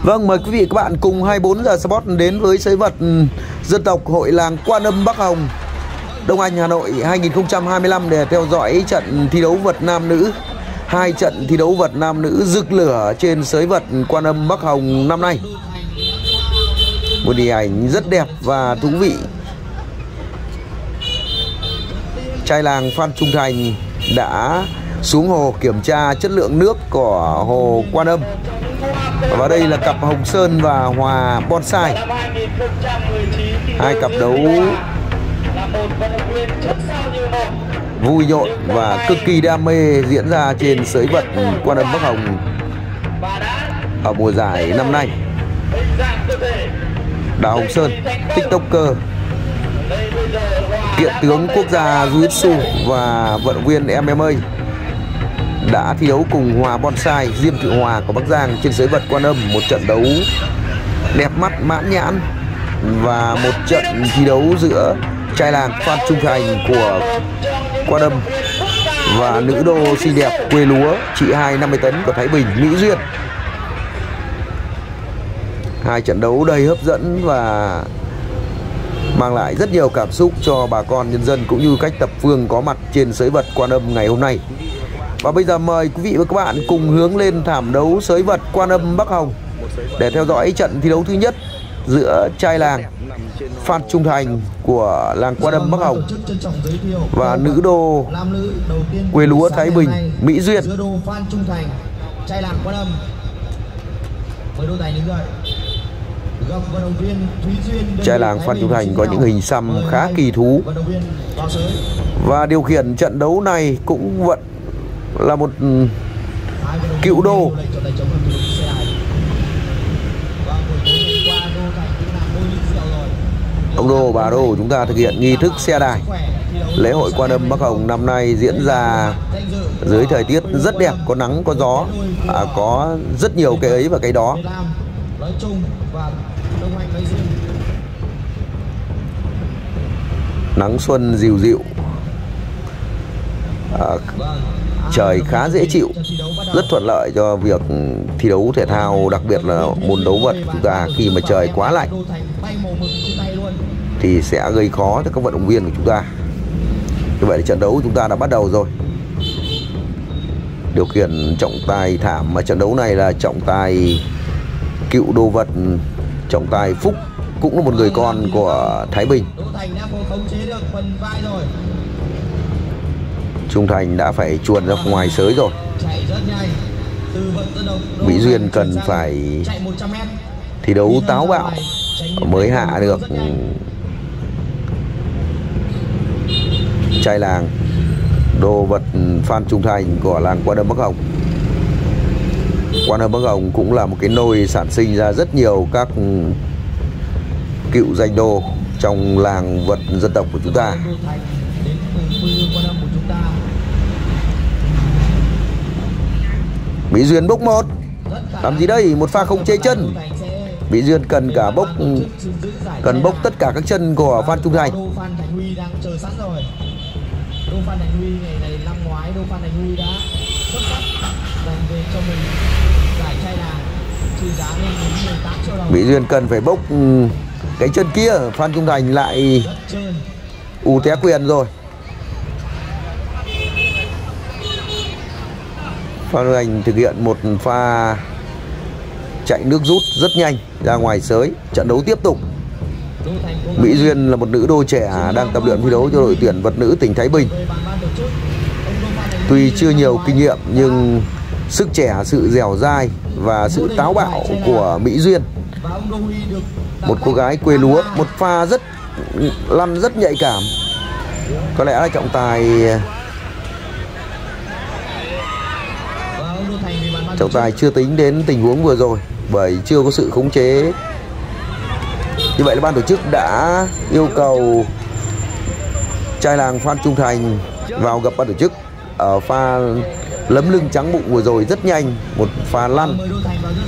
Vâng, mời quý vị các bạn cùng 24 giờ Sport đến với sới vật dân tộc Hội làng Quan Âm Bắc Hồng, Đông Anh, Hà Nội 2025 để theo dõi trận thi đấu vật nam nữ. Hai trận thi đấu vật nam nữ rực lửa trên sới vật Quan Âm Bắc Hồng năm nay. Một hình ảnh rất đẹp và thú vị. Trai làng Phan Trung Thành đã xuống hồ kiểm tra chất lượng nước của hồ Quan Âm. Và đây là cặp Hồng Sơn và Hòa Bonsai. Hai cặp đấu vui nhộn và cực kỳ đam mê diễn ra trên sới vật Quan Âm Bắc Hồng ở mùa giải năm nay. Đào Hồng Sơn, TikToker, kiện tướng quốc gia Jiu-Jitsu và vận động viên MMA, đã thi đấu cùng Hòa Bonsai, Diêm Thị Hòa của Bắc Giang trên sới vật Quan Âm. Một trận đấu đẹp mắt, mãn nhãn và một trận thi đấu giữa trai làng Phan Trung Thành của Quan Âm và nữ đô xinh đẹp quê lúa chị 250 tấn của Thái Bình, Mỹ Duyên. Hai trận đấu đầy hấp dẫn và mang lại rất nhiều cảm xúc cho bà con nhân dân cũng như khách thập phương có mặt trên sới vật Quan Âm ngày hôm nay. Và bây giờ mời quý vị và các bạn cùng hướng lên thảm đấu sới vật Quan Âm Bắc Hồng để theo dõi trận thi đấu thứ nhất giữa trai làng Phan Trung Thành của làng Quan Âm Bắc Hồng và nữ đô quê lúa Thái Bình, Mỹ Duyên. Trai làng Phan Trung Thành có những hình xăm khá kỳ thú và điều khiển trận đấu này cũng vẫn là một cựu đô. Ông đô, bà đô chúng ta thực hiện nghi thức xe đài. Lễ hội Quan Âm Bắc Hồng năm nay diễn ra dưới thời tiết rất đẹp, có nắng có gió, có rất nhiều cái ấy và cái đó. Nắng xuân dịu dịu, trời khá dễ chịu, rất thuận lợi cho việc thi đấu thể thao, đặc biệt là môn đấu vật của chúng ta. Khi mà trời quá lạnh thì sẽ gây khó cho các vận động viên của chúng ta. Như vậy thì trận đấu của chúng ta đã bắt đầu rồi. Điều khiển trọng tài thảm mà trận đấu này là trọng tài cựu đô vật, trọng tài Phúc, cũng là một người con của Thái Bình. Trung Thành đã phải chuồn ra ngoài sới rồi. Mỹ Duyên cần phải thi đấu táo bạo mới hạ được trai làng đô vật Phan Trung Thành của làng Quan Âm Bắc Hồng. Quan Âm Bắc Hồng cũng là một cái nôi sản sinh ra rất nhiều các cựu danh đô trong làng vật dân tộc của chúng ta. Mỹ Duyên bốc một. Làm gì đây? Một pha không chế chân. Mỹ Duyên cần bốc tất cả các chân của Phan Trung Thành. Mỹ Duyên cần phải bốc cái chân kia. Phan Trung Thành lại té quyền rồi. Phan Trung Thành thực hiện một pha chạy nước rút rất nhanh ra ngoài sới. Trận đấu tiếp tục. Mỹ Duyên là một nữ đô trẻ đang tập luyện thi đấu cho đội tuyển vật nữ tỉnh Thái Bình. Tuy chưa nhiều kinh nghiệm nhưng sức trẻ, sự dẻo dai và sự táo bạo của Mỹ Duyên, một cô gái quê lúa, một pha lăn rất nhạy cảm. Có lẽ là trọng tài chưa tính đến tình huống vừa rồi bởi chưa có sự khống chế. Như vậy là ban tổ chức đã yêu cầu trai làng Phan Trung Thành vào gặp ban tổ chức ở pha lấm lưng trắng bụng vừa rồi rất nhanh. Một pha lăn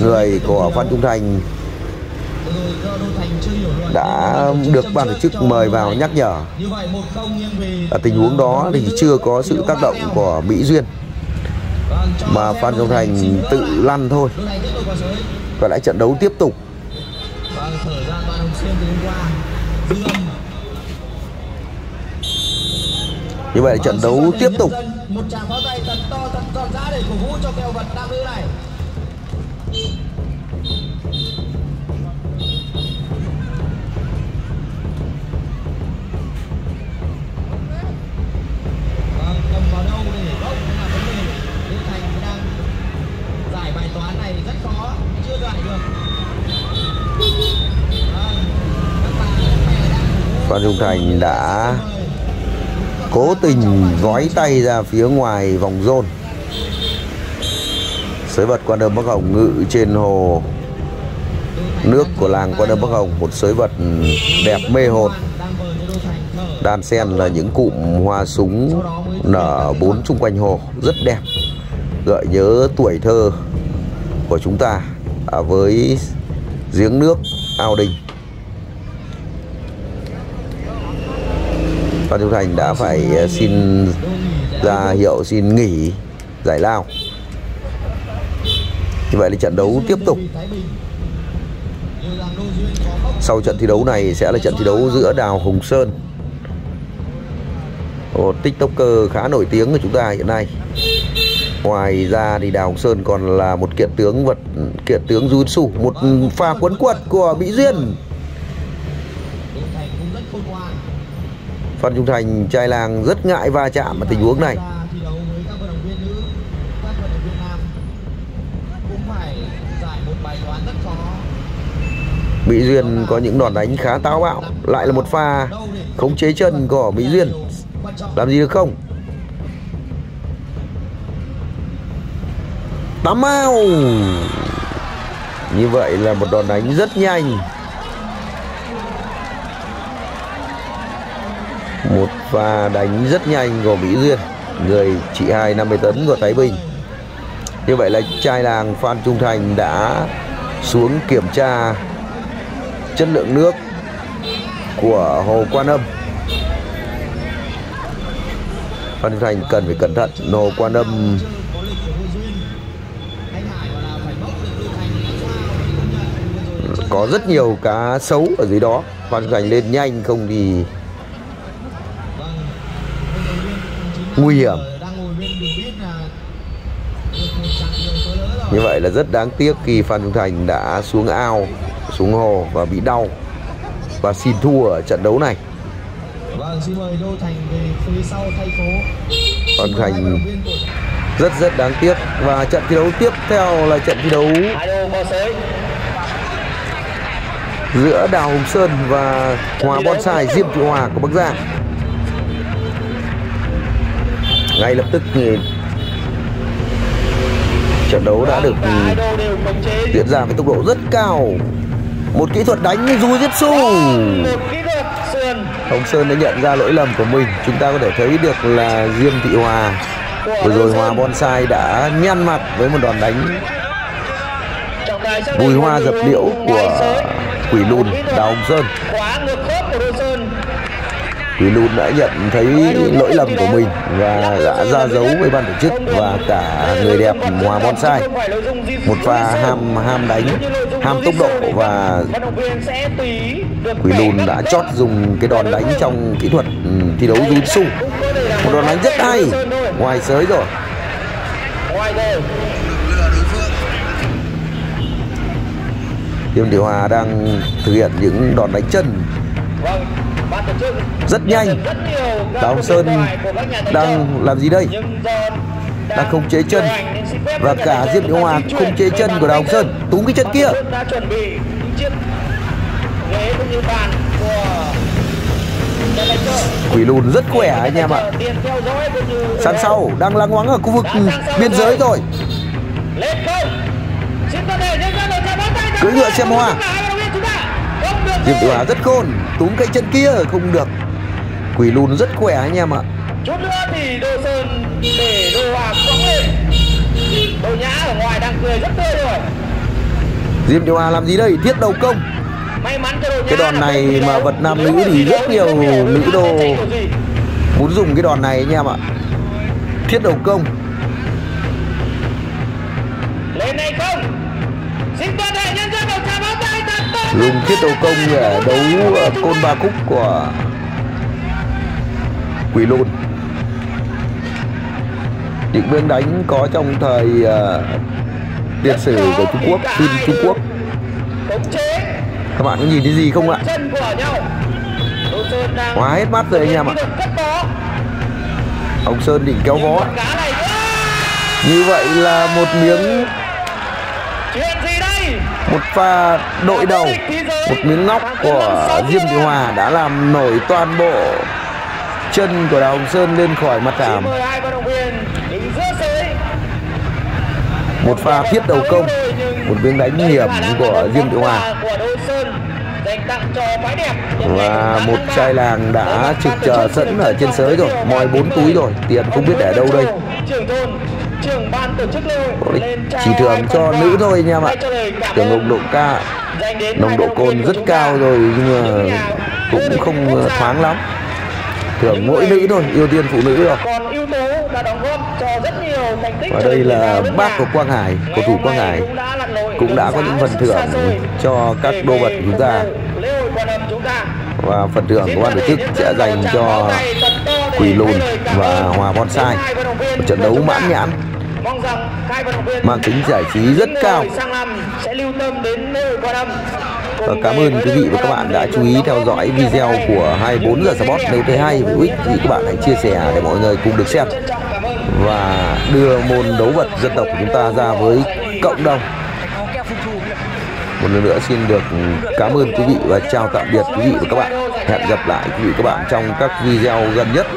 người của Phan Trung Thành đã được ban tổ chức mời vào nhắc nhở. Ở tình huống đó thì chưa có sự tác động của Mỹ Duyên mà Phan Trung Thành tự lăn thôi. Và lại trận đấu tiếp tục. Như vậy là trận đấu tiếp tục. Một tràng pháo tay thật to thật tròn giá để cổ vũ cho kèo vật nam nữ này. Cầm vào đâu để bốc là vấn đề. Đỗ Thành đang giải bài toán này rất khó, chưa giải được. Phan Trung Thành đã cố tình gói tay ra phía ngoài vòng rôn. Sới vật Quan Âm Bắc Hồng ngự trên hồ nước của làng Quan Âm Bắc Hồng, một sới vật đẹp mê hồn. Đan xen là những cụm hoa súng nở bốn xung quanh hồ rất đẹp, gợi nhớ tuổi thơ của chúng ta với giếng nước ao đình. Phan Trung Thành đã phải xin ra hiệu xin nghỉ giải lao. Như vậy là trận đấu tiếp tục. Sau trận thi đấu này sẽ là trận thi đấu giữa Đào Hồng Sơn, một tiktoker khá nổi tiếng của chúng ta hiện nay. Ngoài ra thì Đào Hồng Sơn còn là một kiện tướng jiu-jitsu, một pha quấn quật của Mỹ Duyên. Phan Trung Thành trai làng rất ngại va chạm ở tình huống này. Mỹ Duyên có những đòn đánh khá táo bạo. Lại là một pha khống chế chân của Mỹ Duyên. Làm gì được không? Tắm ao. Như vậy là một đòn đánh rất nhanh. Một pha đánh rất nhanh của Mỹ Duyên, người trị 250 tấn của Thái Bình. Như vậy là trai làng Phan Trung Thành đã xuống kiểm tra chất lượng nước của hồ Quan Âm. Phan Trung Thành cần phải cẩn thận. Hồ Quan Âm có rất nhiều cá sấu ở dưới đó. Phan Trung Thành lên nhanh không thì nguy hiểm. Như vậy là rất đáng tiếc khi Phan Trung Thành đã xuống ao, xuống hồ và bị đau và xin thua ở trận đấu này. Xin mời Đỗ Thành về phía sau thay phố. Phan Trung Thành rất đáng tiếc. Và trận thi đấu tiếp theo là trận thi đấu giữa Đào Hồng Sơn và Hòa Bonsai Diêm Thị Hòa của Bắc Giang. Ngay lập tức thì trận đấu đã được diễn ra với tốc độ rất cao. Một kỹ thuật đánh jiu-jitsu. Hồng Sơn đã nhận ra lỗi lầm của mình. Chúng ta có thể thấy được là Diêm Thị Hòa vừa rồi Hòa Bonsai đã nhăn mặt với một đòn đánh Bùi Hoa dập liễu của Quỷ Lùn Đào Hồng Sơn. Quỷ Lùn đã nhận thấy lỗi lầm của mình và đã ra dấu với ban tổ chức và cả người đẹp Hòa Bonsai. Một pha ham đánh, ham tốc độ và Quỷ Lùn đã chót dùng cái đòn đánh trong kỹ thuật thi đấu jiu-jitsu. Một đòn đánh rất hay, ngoài sới rồi. Diêm Thị Hòa đang thực hiện những đòn đánh chân rất nhanh. Đào Hồng Sơn đang làm gì đây? Đang khống chế chân. Và cả Diêm Thị Hòa khống chế chân của Đào Hồng Sơn. Túm cái chân kia. Quỷ Lùn rất khỏe anh em ạ. Sàn sau đang lăng ngoáng ở khu vực biên giới rồi. Cưỡi ngựa xem hoa. Diêm Thị Hòa rất khôn. Túm cái chân kia không được. Quỷ Lùn rất khỏe anh em ạ. Chút nữa thì Đô Sơn để Đô Hòa cõng lên. Đô Nhã ở ngoài đang cười rất tươi rồi. Diêm Thị Hòa làm gì đây? Thiết đầu công. May mắn cho Đô Nhã. Cái đòn này mà vật nam nữ thì rất nhiều nữ đô muốn dùng cái đòn này anh em ạ. Thiết đầu công. Lên đây không? Xin tuân đây. dùng thiết đầu công để đấu côn ba khúc của Quỷ Lùn. Những bước đánh có trong thời tiền sử của Trung Quốc, phim Trung Quốc. Các bạn có nhìn thấy gì không ạ? Hóa hết mắt rồi anh em ạ. Hồng Sơn định kéo vó. Như vậy là một miếng, một pha đội đầu, một miếng ngóc của Diêm Thị Hòa đã làm nổi toàn bộ chân của Đào Hồng Sơn lên khỏi mặt thảm. Một pha thiết đầu công, một miếng đánh hiểm của Diêm Thị Hòa. Và một trai làng đã trực chờ sẵn ở trên sới rồi, moi 4 túi rồi, tiền không biết để đâu đây. Chỉ thưởng cho nữ thôi anh em ạ. Thưởng nồng độ cồn rất cao rồi nhưng mà cũng không thoáng lắm. Thưởng mỗi nữ thôi, ưu tiên phụ nữ rồi. Và đây là bác của Quang Hải, cầu thủ Quang Hải cũng đã có những phần thưởng cho các đô vật của chúng ta. Và phần thưởng của ban tổ chức sẽ dành cho Quỷ Lùn và Hòa Bonsai. Một trận đấu mãn nhãn, mang tính giải trí rất cao. Và cảm ơn quý vị và các bạn đã chú ý theo dõi video của 24 giờ Sport. Nếu thấy hay và hữu ích thì các bạn hãy chia sẻ để mọi người cùng được xem và đưa môn đấu vật dân tộc của chúng ta ra với cộng đồng. Một lần nữa xin được cảm ơn quý vị và chào tạm biệt quý vị và các bạn. Hẹn gặp lại quý vị và các bạn trong các video gần nhất.